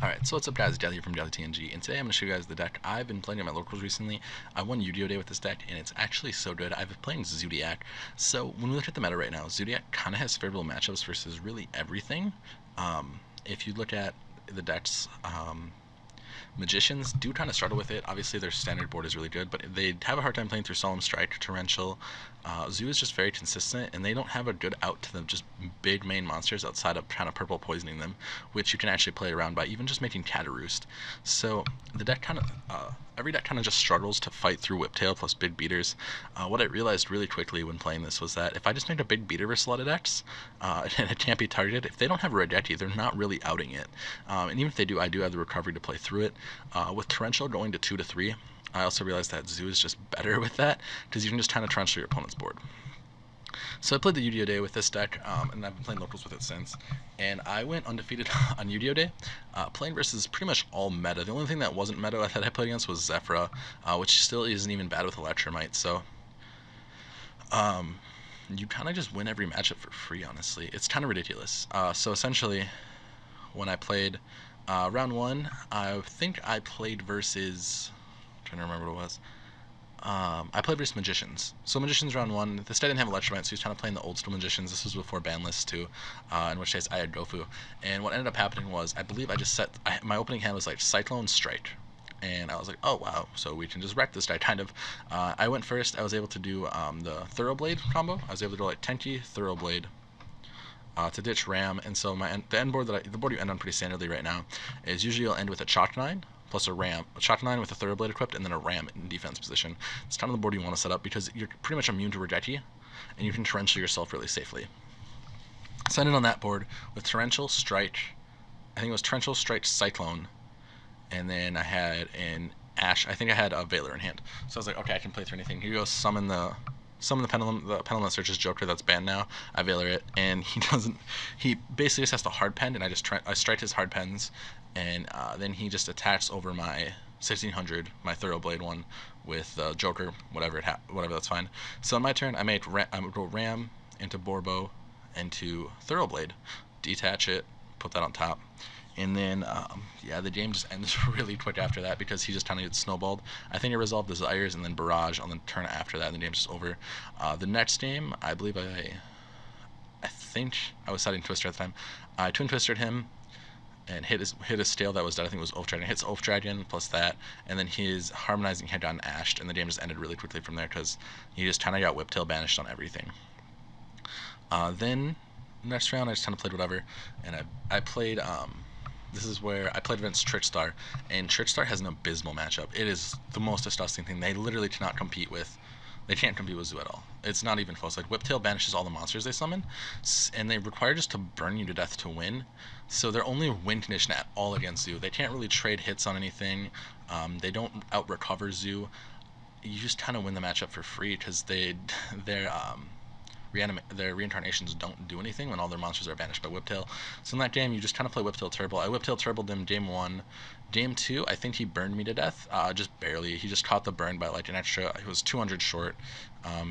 Alright, so what's up guys, Dell here from TNG, and today I'm going to show you guys the deck. I've been playing at my locals recently. I won Yugioh Day with this deck, and it's actually so good. I've been playing Zoodiac. So when we look at the meta right now, Zoodiac kind of has favorable matchups versus really everything. If you look at the decks, Magicians do kind of struggle with it. Obviously, their standard board is really good, but they have a hard time playing through Solemn Strike, Torrential. Zoo is just very consistent, and they don't have a good out to the just big main monsters outside of kind of purple poisoning them, which you can actually play around by even just making Cataroost. So the deck kind of every deck kind of just struggles to fight through Whiptail plus big beaters. What I realized really quickly when playing this was that if I just make a big beater versus a lot of decks, and it can't be targeted, if they don't have a Radetti, they're not really outing it. And even if they do, I do have the recovery to play through it. With Torrential going to 2 to 3, I also realized that Zoo is just better with that, because you can just kind of torrential your opponent's board. So I played the Yugioh Day with this deck, and I've been playing locals with it since. And I went undefeated on Yugioh Day, playing versus pretty much all meta. The only thing that wasn't meta that I played against was Zephyra, which still isn't even bad with Electromite. So you kind of just win every matchup for free, honestly. It's kind of ridiculous. So essentially, when I played round 1, I think I played versus... I'm trying to remember what it was. I played versus Magicians. So Magicians round 1, this guy didn't have Electromite, so he was kind of playing the old school Magicians. This was before ban lists too, in which case I had Gofu. And what ended up happening was, I believe I just set, my opening hand was like Cyclone Strike. And I was like, oh wow, so we can just wreck this guy, kind of. I went first, I was able to do the Thoroughblade combo. I was able to go like Tenki, Thoroughblade, to ditch Ram, and so the end board the board you end on pretty standardly right now is usually you'll end with a Chalk 9 plus a Ram, a Chalk 9 with a Thoroughblade equipped, and then a Ram in defense position. It's kind of the board you want to set up because you're pretty much immune to Radetti, and you can torrential yourself really safely. So I ended on that board with Torrential, Strike, I think it was Torrential, Strike, Cyclone, and then I had an Ash, I think I had a Veiler in hand. So I was like, okay, I can play through anything. Here you go, summon the pendulum that searches Joker that's banned now. I Veiler it, and he basically just has to hard pen, and I strike his hard pens, and then he just attacks over my 1600, my Thoroughblade one, with Joker, whatever that's fine. So on my turn, I would go Ram into Borbo into Thoroughblade, detach it, put that on top. And then, yeah, the game just ends really quick after that because he just kind of gets snowballed. I think I resolved Desires and then Barrage on the turn after that, and the game's just over. The next game, I believe I think I was setting Twister at the time. I Twin Twisted him and hit his stale that was dead. I think it was Oath Dragon. Hits Oath Dragon plus that, and then his Harmonizing Head got ashed, and the game just ended really quickly from there because he just kind of got Whiptail banished on everything. Then next round, I just kind of played whatever, and I played. This is where I played against Trickstar, and Trickstar has an abysmal matchup. It is the most disgusting thing. They literally cannot compete with. They can't compete with Zoo at all. It's not even close. Like, Whiptail banishes all the monsters they summon, and they require just to burn you to death to win. So they're only win condition at all against Zoo. They can't really trade hits on anything. They don't out-recover Zoo. You just kind of win the matchup for free because their reincarnations don't do anything when all their monsters are banished by Whiptail. So in that game, you just kind of play Whiptail Turbo. I Whiptail Turboed him game 1. Game 2, I think he burned me to death, just barely. He just caught the burn by like an extra, he was 200 short,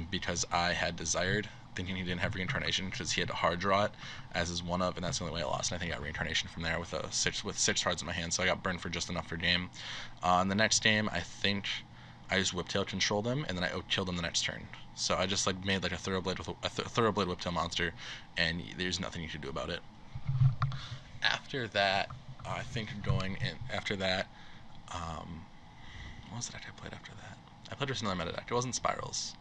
because I had Desired, thinking he didn't have reincarnation because he had to hard draw it as his one-up, and that's the only way I lost. And I think I got reincarnation from there with six cards in my hand, so I got burned for just enough for game. In the next game, I think I just Whiptail controlled him, and then I killed him the next turn. So I just like made like a Thoroughblade with a Thoroughblade Whiptail monster, and there's nothing you can do about it. After that, I think going in after that, what was the deck I played after that? I played versus another meta deck. It wasn't Spirals.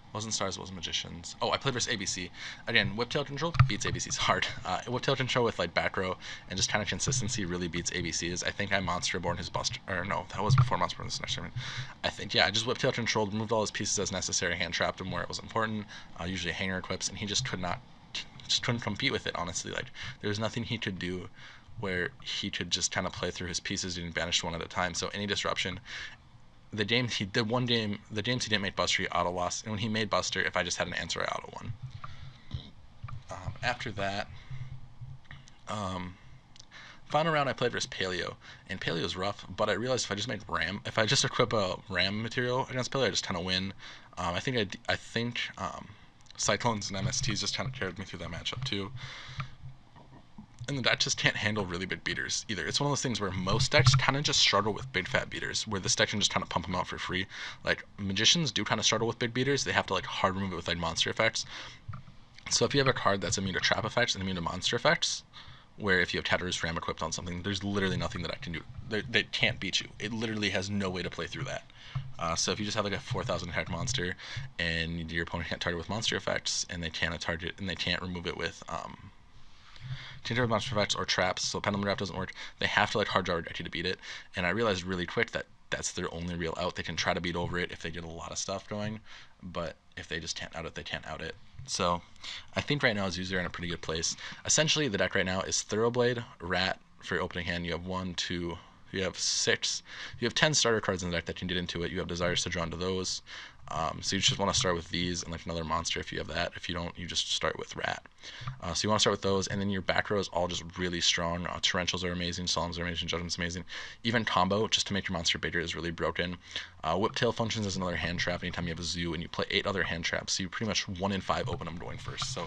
It wasn't Stars, it wasn't Magicians. Oh, I played versus ABC. Again, Whiptail Control beats ABC's hard. Whiptail Control with like back row and just kind of consistency really beats ABC's. I think I Monster Born his Buster, or no, that was before Monster Born this next tournament. I think, yeah, I just Whiptail Controlled, removed all his pieces as necessary, hand trapped him where it was important, usually hanger equips, and he just couldn't compete with it, honestly. Like, there was nothing he could do where he could just kind of play through his pieces and vanish one at a time. So any disruption, the games he didn't make Buster, he auto lost, and when he made Buster, if I just had an answer, I auto won. After that, final round I played versus Paleo, and Paleo's rough, but I realized if I just equip a Ram material against Paleo, I just kind of win. I think Cyclones and MSTs just kind of carried me through that matchup too. and the deck just can't handle really big beaters either. It's one of those things where most decks kind of just struggle with big fat beaters, where this deck can just kind of pump them out for free. Like magicians do kind of struggle with big beaters. They have to like hard remove it with like monster effects. So if you have a card that's immune to trap effects and immune to monster effects, where if you have Tatterer's Ram equipped on something, there's literally nothing that I can do. They can't beat you. It literally has no way to play through that. So if you just have like a 4,000 attack monster, and your opponent can't target with monster effects, and they can't target and they can't remove it with monster effects or traps, so Pendulum Wrap doesn't work. They have to like hard draw Rejecty to beat it. And I realized really quick that that's their only real out. They can try to beat over it if they get a lot of stuff going, but if they just can't out it, they can't out it. So I think right now Zoos are in a pretty good place. Essentially, the deck right now is Thoroughblade, Rat for your opening hand. You have 1, 2, you have 6, you have 10 starter cards in the deck that can get into it. You have Desires to draw into those. So you just want to start with these and like another monster if you have that. If you don't, you just start with Rat. So you want to start with those, and then your back row is all just really strong. Torrentials are amazing, Solemns are amazing, Judgment's amazing. Even Combo, just to make your monster bigger, is really broken. Whiptail functions as another hand trap anytime you have a Zoo, and you play 8 other hand traps, so you pretty much 1 in 5 open them going first. So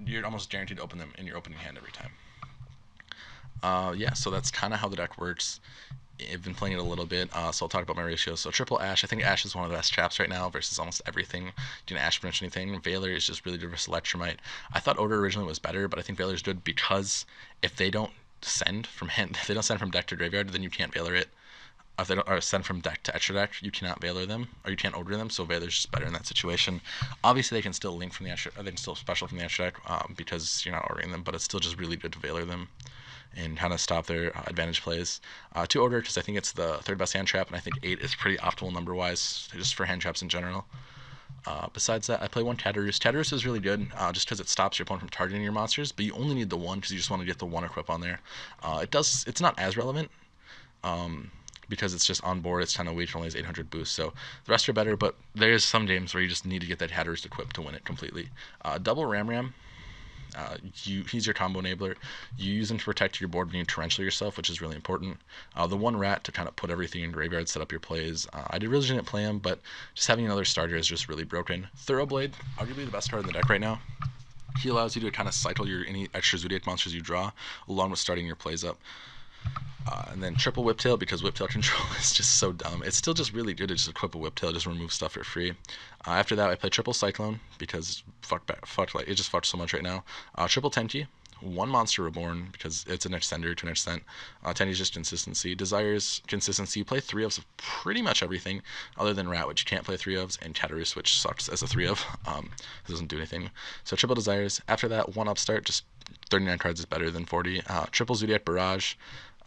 you're almost guaranteed to open them in your opening hand every time. Yeah, so that's kind of how the deck works. I've been playing it a little bit, so I'll talk about my ratios. So triple Ash, I think Ash is one of the best traps right now versus almost everything. You can Ash pretty much anything. Valor is just really good versus Electromite. I thought Odor originally was better, but I think Valor is good because if they don't send from hand, if they don't send from deck to graveyard, then you can't Valor it. If they don't or send from deck to extra deck, you cannot Valor them, or you can't Odor them, so Valor's just better in that situation. Obviously, they can still link from the extra, or they can still special from the extra deck because you're not ordering them, but it's still just really good to Valor them and kind of stop their advantage plays. 2 Order, because I think it's the 3rd best hand trap, and I think 8 is pretty optimal number-wise, just for hand traps in general. Besides that, I play 1 Tatterus. Tatterus is really good, just because it stops your opponent from targeting your monsters, but you only need the 1, because you just want to get the 1 equip on there. It's not as relevant, because it's just on board, it's kind of weak, it only has 800 boost, so the rest are better, but there's some games where you just need to get that Tatterus equipped to win it completely. Double Ram. He's your combo enabler. You use him to protect your board when you torrential yourself, which is really important. The 1 Rat to kind of put everything in graveyard, set up your plays. I really didn't play him, but just having another starter is just really broken. Thoroughblade, arguably the best card in the deck right now. He allows you to kind of cycle any extra Zoodiac monsters you draw, along with starting your plays up. And then triple Whiptail, because Whiptail control is just so dumb. It's still just really good to just equip a Whiptail, just remove stuff for free. After that, I play triple Cyclone, because it just fucked so much right now. Triple Tenki, 1 Monster Reborn, because it's an extender to an extent. Tenki is just consistency. Desires consistency. You play 3 ofs of pretty much everything, other than Rat, which you can't play 3 ofs, and Tatterus, which sucks as a 3 of. It doesn't do anything. So triple Desires. After that, 1 Upstart, just 39 cards is better than 40. Triple Zoodiac Barrage.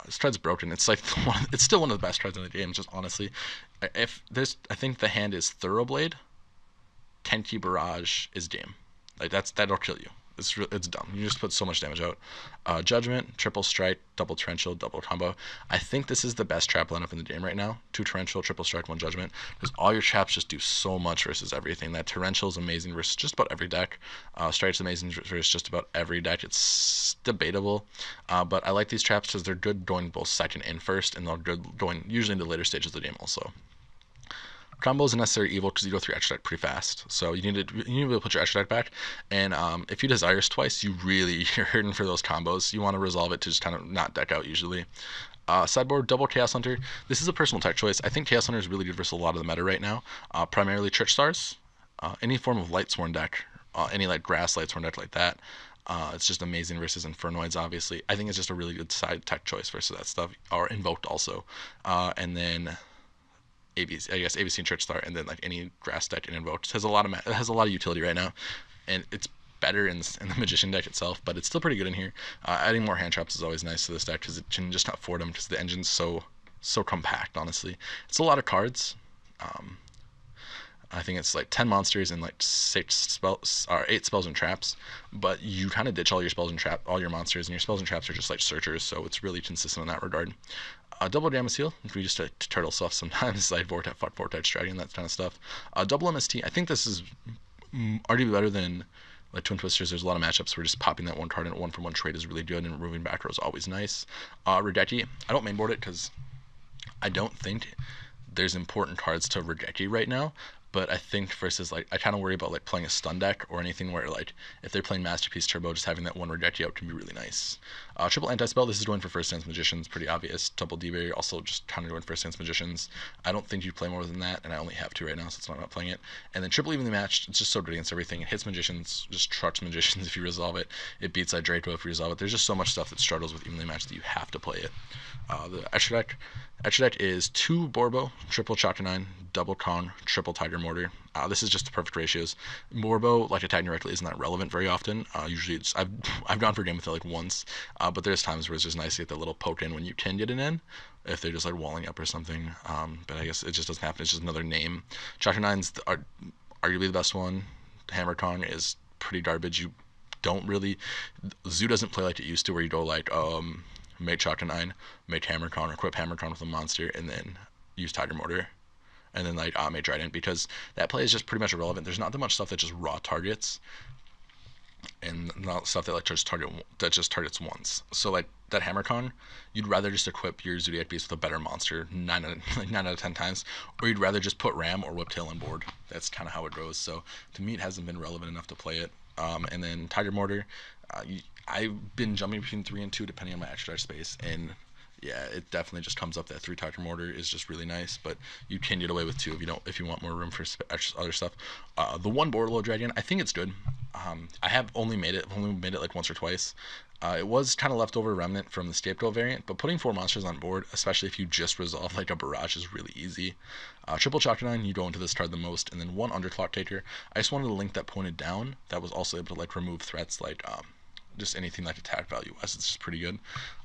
This card's broken. It's like it's still one of the best cards in the game. Just honestly, I think the hand is Thoroughblade, Tenki Barrage is game. Like that'll kill you. It's dumb. You just put so much damage out. Judgment, triple strike, double torrential, double combo. I think this is the best trap lineup in the game right now. 2 torrential, triple strike, 1 judgment. Because all your traps just do so much versus everything. That torrential is amazing versus just about every deck. Strike's amazing versus just about every deck. It's debatable, but I like these traps because they're good going both second and first, and they're good going usually into the later stages of the game also. Combo is a necessary evil because you go through extra deck pretty fast, so you need to be able to put your extra deck back. And if you Desires twice, you're hurting for those combos. You want to resolve it to just kind of not deck out usually. Sideboard, double Chaos Hunter. This is a personal tech choice. I think Chaos Hunter is really good versus a lot of the meta right now. Primarily Church Stars, any form of Lightsworn deck, any like Grass Lightsworn deck like that. It's just amazing versus Infernoids, obviously. I think it's just a really good side tech choice versus that stuff, or Invoked also. And then ABC and Church Star, and then like any Grass deck and Invoked has a lot of utility right now, and it's better in the Magician deck itself, but it's still pretty good in here. Adding more hand traps is always nice to this deck because it can just not afford them because the engine's so compact. Honestly, it's a lot of cards. I think it's like 10 monsters and like 6 spells or 8 spells and traps, but you kind of ditch all your spells and all your monsters, and your spells and traps are just like searchers, so it's really consistent in that regard. Double Damascene, we just turtle stuff sometimes, like Vortex Dragon, that kind of stuff. Double MST, I think this is arguably better than like Twin Twisters. There's a lot of matchups where just popping that 1 card in a 1-for-1 trade is really good, and removing back row is always nice. Redeki, I don't mainboard it because I don't think there's important cards to Redeki right now. but I think versus like I kind of worry about like playing a stun deck or anything where like if they're playing Masterpiece Turbo, just having that one reject you out can be really nice. Triple anti-spell, this is going for first stance magicians, pretty obvious. Double D-Barrier, also just kind of going first stance magicians. I don't think you play more than that, and I only have two right now, so it's not playing it. And then triple evenly matched, it's just so good against everything. It hits magicians, just trucks magicians if you resolve it. It beats Draco if you resolve it. There's just so much stuff that struggles with evenly matched that you have to play it. The extra deck is 2 Borbo, triple Chakra 9, double Kong, triple Tiger Mortar. This is just the perfect ratios. Borbo, like attacking directly, isn't that relevant very often. Usually, I've gone for a game with it like once, but there's times where it's just nice to get that little poke in when you can get it in, if they're just like walling up or something. But I guess it just doesn't happen. It's just another name. Chakra 9's arguably the best one. Hammer Kong is pretty garbage. You don't really. Zoo doesn't play like it used to, where you go like make Chakra 9, make Hammer Kong, or equip Hammer Kong with a monster, and then use Tiger Mortar, and then like make Trident, because that play is just pretty much irrelevant. There's not that much stuff that just raw targets, and not stuff that like just targets once. So like that Hammer Kong, you'd rather just equip your Zoodiac Beast with a better monster 9 out of 10 times, or you'd rather just put Ram or Whiptail on board. That's kind of how it goes. So to me, it hasn't been relevant enough to play it. And then Tiger Mortar, I've been jumping between 3 and 2 depending on my extra space, and yeah, it definitely just comes up that 3 Tiger Mortar is just really nice, but you can get away with 2 if you want more room for other stuff. The 1 Borderlo Dragon, I think it's good. I have only made it like once or twice. It was kind of leftover remnant from the Scapegoat variant, but putting 4 monsters on board, especially if you just resolve like a barrage, is really easy. Triple Chakra 9, you go into this card the most, and then 1 Underclock Taker. I just wanted a link that pointed down that was also able to like remove threats like just anything like attack value wise. It's just pretty good.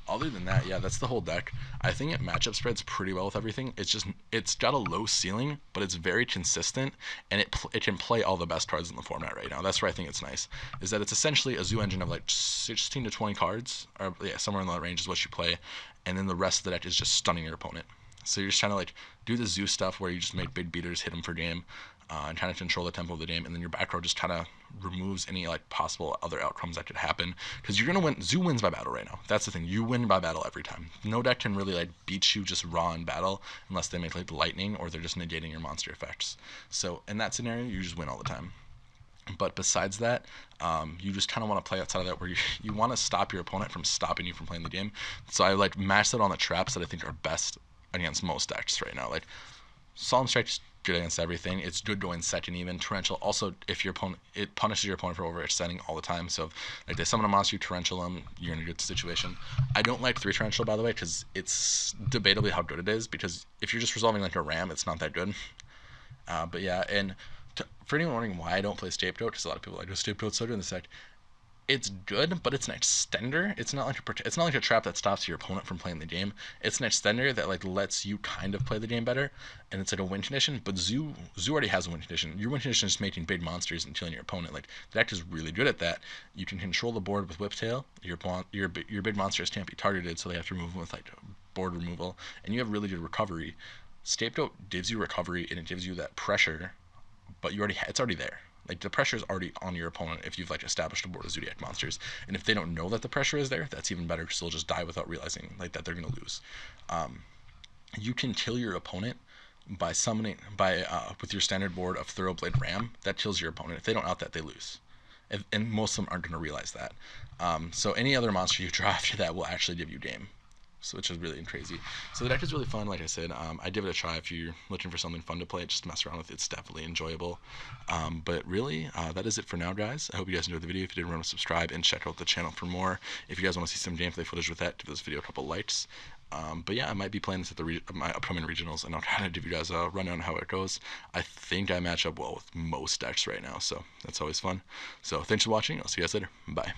Other than that, yeah, that's the whole deck. I think it matchup spreads pretty well with everything. It's got a low ceiling, but it's very consistent, and it can play all the best cards in the format right now. That's where I think it's nice, is that it's essentially a zoo engine of like 16 to 20 cards, or yeah, somewhere in that range is what you play, and then the rest of the deck is just stunning your opponent. So you're just trying to like do the zoo stuff where you just make big beaters, hit them for game, and kind of control the tempo of the game, and then your back row just kind of removes any like possible other outcomes that could happen, because you're gonna win. Zoo wins by battle right now. That's the thing. You win by battle every time. No deck can really like beat you just raw in battle unless they make like lightning or they're just negating your monster effects. So in that scenario, you just win all the time. But besides that, you just kind of want to play outside of that, where you want to stop your opponent from stopping you from playing the game. So I like matched it on the traps that I think are best against most decks right now. Like Solemn Strike's good against everything. It's good going second even. Torrential also, if your opponent, it punishes your opponent for overextending all the time. So like they summon a monster, you torrential them, you're in a good situation. I don't like 3 torrential, by the way, because it's debatably how good it is, because if you're just resolving like a ram, it's not that good. But yeah, and for anyone wondering why I don't play Scapegoat, because a lot of people are like, Scapegoat's so good in this deck. It's good, but it's an extender. It's not like a trap that stops your opponent from playing the game. It's an extender that like lets you kind of play the game better, and it's like a win condition. But Zoo already has a win condition. Your win condition is just making big monsters and killing your opponent. Like the deck is really good at that. You can control the board with Whiptail. Your big monsters can't be targeted, so they have to remove them with like board removal, and you have really good recovery. Scapegoat gives you recovery, and it gives you that pressure, but it's already there. Like the pressure is already on your opponent if you've like established a board of Zoodiac monsters, and if they don't know that the pressure is there, that's even better, because they'll just die without realizing like that they're gonna lose. You can kill your opponent by summoning with your standard board of Thoroughblade Ram. That kills your opponent. If they don't out that, they lose, and most of them aren't gonna realize that. So any other monster you draw after that will actually give you game. So which is really crazy. So the deck is really fun, like I said. I'd give it a try if you're looking for something fun to play. Just mess around with it. It's definitely enjoyable. But really, that is it for now, guys. I hope you guys enjoyed the video. If you did, remember to subscribe and check out the channel for more. If you guys want to see some gameplay footage with that, give this video a couple likes. But yeah, I might be playing this at my upcoming regionals, and I'll kind of give you guys a rundown on how it goes. I think I match up well with most decks right now, so that's always fun. So thanks for watching. I'll see you guys later. Bye.